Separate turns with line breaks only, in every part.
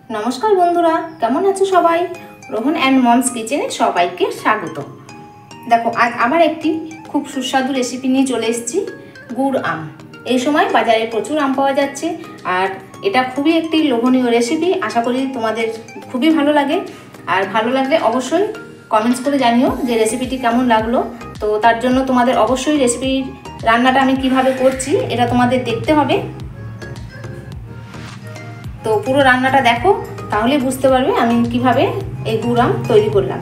নমস্কার বন্ধুরা, কেমন আছো সবাই? রোহন অ্যান্ড মমস কিচেনে সবাইকে স্বাগত। দেখো, আজ আবার একটি খুব সুস্বাদু রেসিপি নিয়ে চলে এসেছি, গুড় আম। এই সময় বাজারে প্রচুর আম পাওয়া যাচ্ছে, আর এটা খুবই একটি লোভনীয় রেসিপি। আশা করি তোমাদের খুবই ভালো লাগে, আর ভালো লাগলে অবশ্যই কমেন্টস করে জানিও যে রেসিপিটি কেমন লাগলো। তো তার জন্য তোমাদের অবশ্যই রেসিপির রান্নাটা আমি কিভাবে করছি এটা তোমাদের দেখতে হবে। তো পুরো রান্নাটা দেখো, তাহলে বুঝতে পারবে আমি কিভাবে এই গুড় আম তৈরি করলাম।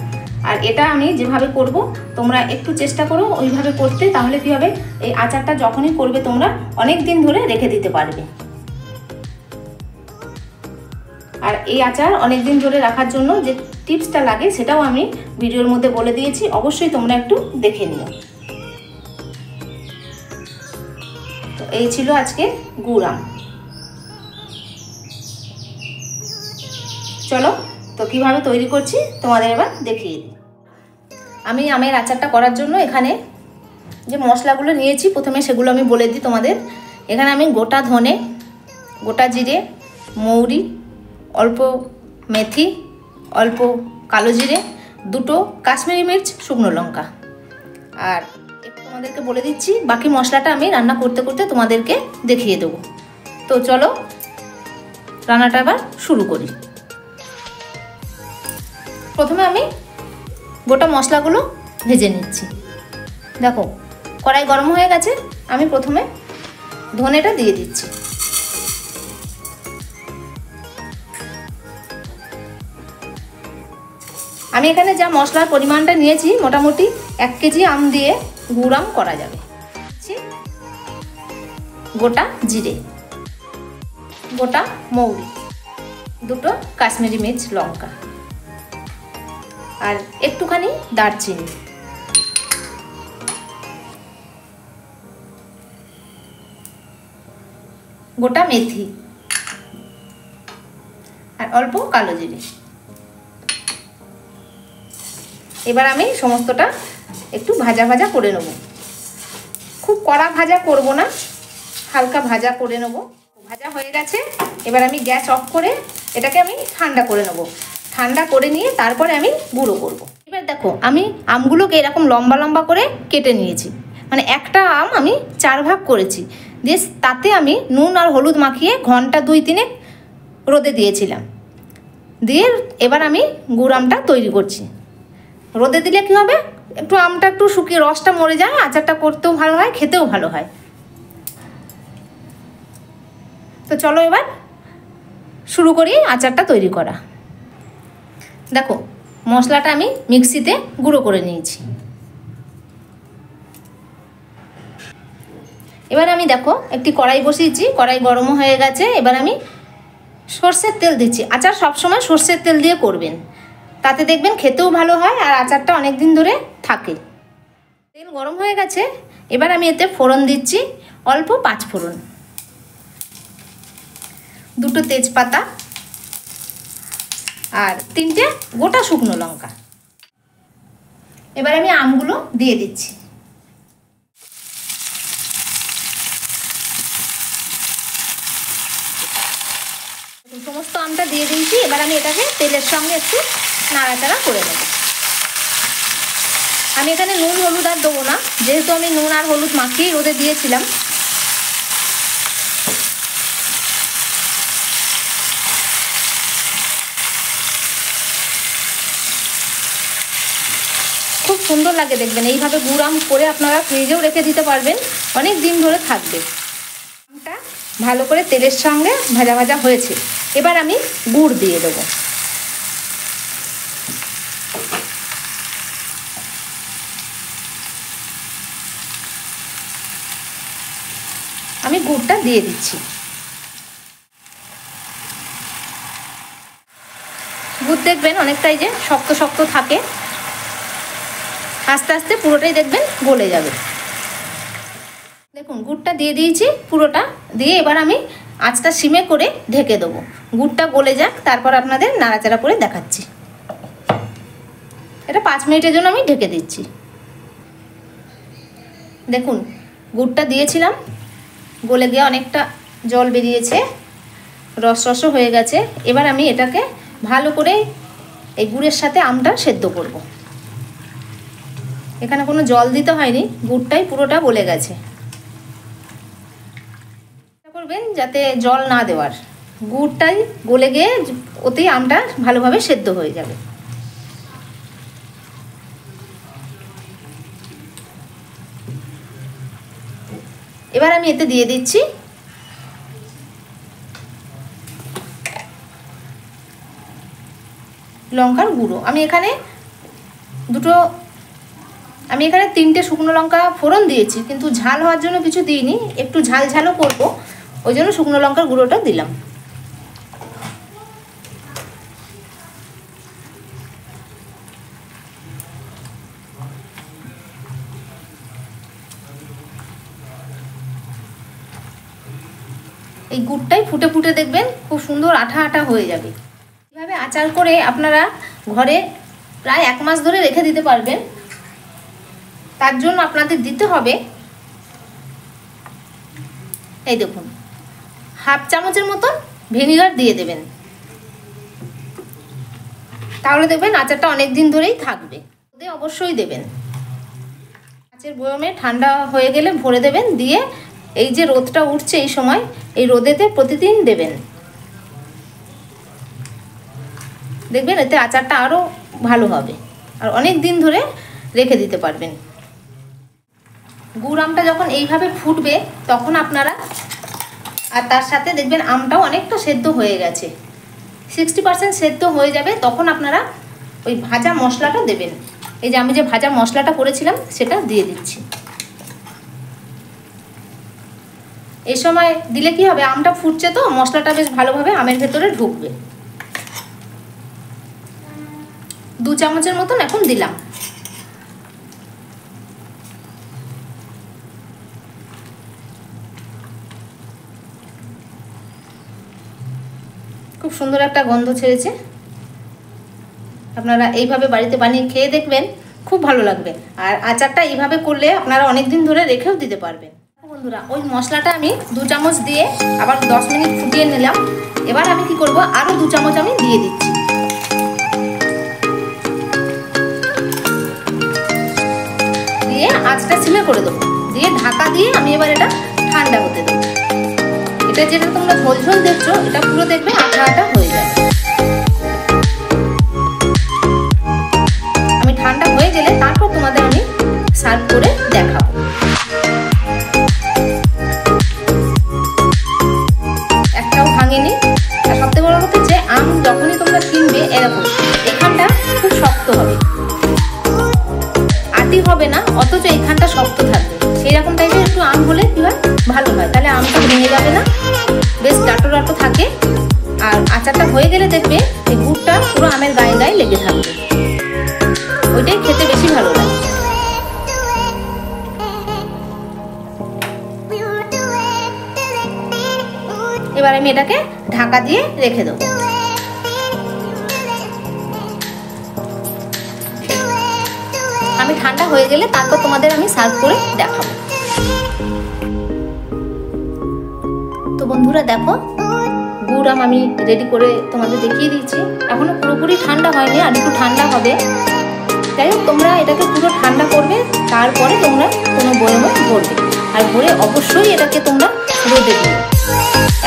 আর এটা আমি যেভাবে করব তোমরা একটু চেষ্টা করো ওইভাবে করতে, তাহলে কি হবে, এই আচারটা যখনই করবে তোমরা অনেক দিন ধরে রেখে দিতে পারবে। আর এই আচার অনেক দিন ধরে রাখার জন্য যে টিপসটা লাগে সেটাও আমি ভিডিওর মধ্যে বলে দিয়েছি, অবশ্যই তোমরা একটু দেখে নিও। তো এই ছিল আজকে গুড় আম। চলো তো কিভাবে তৈরি করছি তোমাদের এবার দেখিয়ে দিই। আমি আমের আচারটা করার জন্য এখানে যে মশলাগুলো নিয়েছি প্রথমে সেগুলো আমি বলে দিই তোমাদের। এখানে আমি গোটা ধনে, গোটা জিরে, মৌরি, অল্প মেথি, অল্প কালো জিরে, দুটো কাশ্মীরি মির্চ, শুকনো লঙ্কা, আর তোমাদেরকে বলে দিচ্ছি বাকি মশলাটা আমি রান্না করতে করতে তোমাদেরকে দেখিয়ে দেবো। তো চলো রান্নাটা এবার শুরু করি। প্রথমে আমি গোটা মশলাগুলো ভেজে নিচ্ছি। দেখো, কড়াই গরম হয়ে গেছে, আমি প্রথমে ধনেটা দিয়ে দিচ্ছি। আমি এখানে যা মশলার পরিমাণটা নিয়েছি মোটামুটি 1 কেজি আম দিয়ে গুড় আম করা যাবে। গোটা জিরে, গোটা মৌরি, দুটো কাশ্মীরি মির্চ লঙ্কা, আর একটুখানি দারচিনি, গোটা মেথি, আর অল্প কালো জিরে। এবার আমি সমস্তটা একটু ভাজা ভাজা করে নেব। খুব কড়া ভাজা করব না, হালকা ভাজা করে নেব। ভাজা হয়ে গেছে, এবার আমি গ্যাস অফ করে এটাকে আমি ঠান্ডা করে নেব। ঠান্ডা করে নিয়ে তারপরে আমি গুঁড়ো করব। এবার দেখো, আমি আমগুলোকে এরকম লম্বা লম্বা করে কেটে নিয়েছি। মানে একটা আম আমি 4 ভাগ করেছি, দিয়ে তাতে আমি নুন আর হলুদ মাখিয়ে ঘন্টা 2-3 রোদে দিয়েছিলাম। দিয়ে এবার আমি গুড় আমটা তৈরি করছি। রোদে দিলে কী হবে, একটু আমটা একটু শুকিয়ে রসটা মরে যায়, আচারটা করতেও ভালো হয়, খেতেও ভালো হয়। তো চলো এবার শুরু করি আচারটা তৈরি করা। দেখো, মশলাটা আমি মিক্সিতে গুঁড়ো করে নিয়েছি। এবার আমি দেখো একটি কড়াই বসিয়েছি, কড়াই গরম হয়ে গেছে। এবার আমি সর্ষের তেল দিচ্ছি। আচার সবসময় সর্ষের তেল দিয়ে করবেন, তাতে দেখবেন খেতেও ভালো হয় আর আচারটা অনেক দিন ধরে থাকে। তেল গরম হয়ে গেছে, এবার আমি এতে ফোড়ন দিচ্ছি। অল্প 5 ফোড়ন, দুটো তেজপাতা, আর 3টে গোটা শুকনো লঙ্কা। এবার আমি আমগুলো দিয়ে দিচ্ছি। সমস্ত আমটা দিয়ে দিয়েছি। এবার আমি এটাকে তেলের সঙ্গে একটু নাড়াচাড়া করে নেব। আমি এখানে নুন হলুদ আর দেবো না, যেহেতু আমি নুন আর হলুদ মাখিয়ে রোদে দিয়েছিলাম। খুব সুন্দর লাগে দেখবেন, এইভাবে গুড় আম করে আপনারা ফ্রিজেও রেখে দিতে পারবেন, অনেক দিন ধরে থাকবে। আমটা ভালো করে তেলের সঙ্গে ভাজা ভাজা হয়েছে, এবার আমি গুড় দিয়ে দেবো। আমি গুড়টা দিয়ে দিচ্ছি। গুড় দেখবেন অনেকটাই যে শক্ত শক্ত থাকে, আস্তে আস্তে পুরোটাই দেখবেন গলে যাবে। দেখুন, গুড়টা দিয়ে দিয়েছি পুরোটা দিয়ে, এবার আমি আঁচটা সিমে করে ঢেকে দেবো। গুড়টা গলে যাক, তারপর আপনাদের নাড়াচাড়া করে দেখাচ্ছি। এটা 5 মিনিটের জন্য আমি ঢেকে দিচ্ছি। দেখুন, গুড়টা দিয়েছিলাম, গলে গিয়ে অনেকটা জল বেরিয়েছে। রস হয়ে গেছে। এবার আমি এটাকে ভালো করে এই গুড়ের সাথে আমটা সেদ্ধ করব। এখানে কোনো জল দিতে হয়নি, গুড়টাই পুরোটা গলে গেছে। চেষ্টা করবেন যাতে জল না দেওয়ার, গুড়টাই গলে গিয়ে ওতেই আমটা ভালোভাবে সেদ্ধ হয়ে যাবে। এবার আমি এতে দিয়ে দিচ্ছি লঙ্কার গুঁড়ো। আমি এখানে 3টে শুকনো লঙ্কা ফোড়ন দিয়েছি, কিন্তু ঝাল হওয়ার জন্য কিছু দিইনি, একটু ঝালও করবো, ওই জন্য শুকনো লঙ্কার গুঁড়োটা দিলাম। এই গুড়টাই ফুটে ফুটে দেখবেন খুব সুন্দর আঠা আঠা হয়ে যাবে। এইভাবে আচার করে আপনারা ঘরে প্রায় 1 মাস ধরে রেখে দিতে পারবেন। তার জন্য আপনাদের দিতে হবে, এই দেখুন, 1/2 চামচের মতন ভিনিগার দিয়ে দেবেন। তাহলে দেখবেন আচারটা অনেক দিন ধরেই থাকবে। অবশ্যই দেবেন। কাচের বয়মে ঠান্ডা হয়ে গেলে ভরে দেবেন, দিয়ে এই যে রোদটা উঠছে এই সময়, এই রোদেতে প্রতিদিন দেবেন। দেখবেন এতে আচারটা আরও ভালো হবে আর অনেক দিন ধরে রেখে দিতে পারবেন। গুড় আমটা যখন এইভাবে ফুটবে তখন আপনারা, আর তার সাথে দেখবেন আমটাও অনেকটা সেদ্ধ হয়ে গেছে, 60% সেদ্ধ হয়ে যাবে, তখন আপনারা ওই ভাজা মশলাটা দেবেন। এই যে আমি যে ভাজা মশলাটা করেছিলাম সেটা দিয়ে দিচ্ছি। এই সময় দিলে কি হবে, আমটা ফুটছে তো মশলাটা বেশ ভালোভাবে আমের ভেতরে ঢুকবে। 2 চামচের মতন এখন দিলাম। খুব সুন্দর একটা গন্ধ ছেড়েছে। আপনারা এইভাবে বাড়িতে বানিয়ে খেয়ে দেখবেন, খুব ভালো লাগবে। আর আচারটা এইভাবে করলে আপনারা অনেক দিন ধরে রেখেও দিতে পারবেন। বন্ধুরা, ওই মশলাটা আমি 2 চামচ দিয়ে আবার 10 মিনিট ফুটিয়ে নিলাম। এবার আমি কি করব, আরও 2 চামচ আমি দিয়ে দিচ্ছি। দিয়ে আঁচটা সিমে করে দেবো, দিয়ে ঢাকা দিয়ে আমি এবার এটা ঠান্ডা হতে দেবো। এটা যেটা তোমরা ঝোল দেখছো, এটা পুরো দেখবে আঠা আঠা হয়ে যাবে। আমি ঠান্ডা হয়ে গেলে তারপর তোমাদের আমি সার্ভ করে দেখাবো। একটাও ভাঙেনি। আর সবথেকে বড় কথা যে আম যখনই তোমরা কিনবে এরকম এখানটা খুব শক্ত হবে, আটি হবে না, অথচ এখানটা শক্ত থাকবে। সেই রকম টাইপের একটু আম হলে কি হয়, ভালো হয়, তাহলে আমটা ভেঙে যাবে না, বেশ ডাটো ডাটো থাকে। আর আচারটা হয়ে গেলে দেখবে এই গুড়টা পুরো আমের গায়ে গায়ে লেগে থাকবে, ওইটাই খেতে বেশি ভালো লাগে। এবার আমি এটাকে ঢাকা দিয়ে রেখে দেবো। আমি ঠান্ডা হয়ে গেলে তারপর তোমাদের আমি সার্ভ করে দেখাবো। তো বন্ধুরা দেখো, গুড় আম আমি রেডি করে তোমাদের দেখিয়ে দিচ্ছি। এখনো পুরোপুরি ঠান্ডা হয়নি, আর একটু ঠান্ডা হবে। তাই তোমরা এটাকে পুরো ঠান্ডা করবে, তারপরে তোমরা কোনো বয়মে ভরবে। আর ভরে অবশ্যই এটাকে তোমরা রোদে দিবে।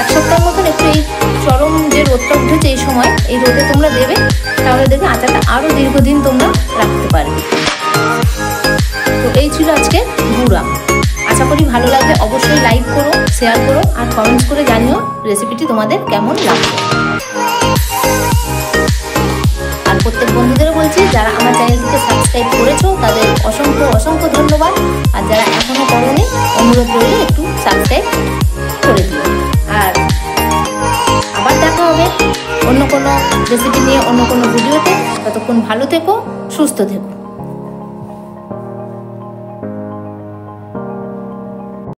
1 সপ্তাহ মতন একটু এই চরম যে রোদটা উঠেছে এই সময়, এই রোদে তোমরা দেবে, তাহলে দেখবে আচারটা আরও দীর্ঘদিন তোমরা রাখতে পারবে। তো এই ছিল আজকে গুড় আম। আশা করি ভালো লাগলে অবশ্যই লাইক করো, শেয়ার করো, আর কমেন্টস করে জানিও রেসিপিটি তোমাদের কেমন লাগবে। আর প্রত্যেক বন্ধুদেরও বলছি, যারা আমার চ্যানেলটিকে সাবস্ক্রাইব করেছো তাদের অসংখ্য অসংখ্য ধন্যবাদ। আর যারা এখনও করোনি, অনুরোধ রইলে একটু সাবস্ক্রাইব করে দিও। আর আবার দেখা হবে অন্য কোনো রেসিপি নিয়ে, অন্য কোনো ভিডিওতে। ততক্ষণ ভালো থেকো, সুস্থ থেকো।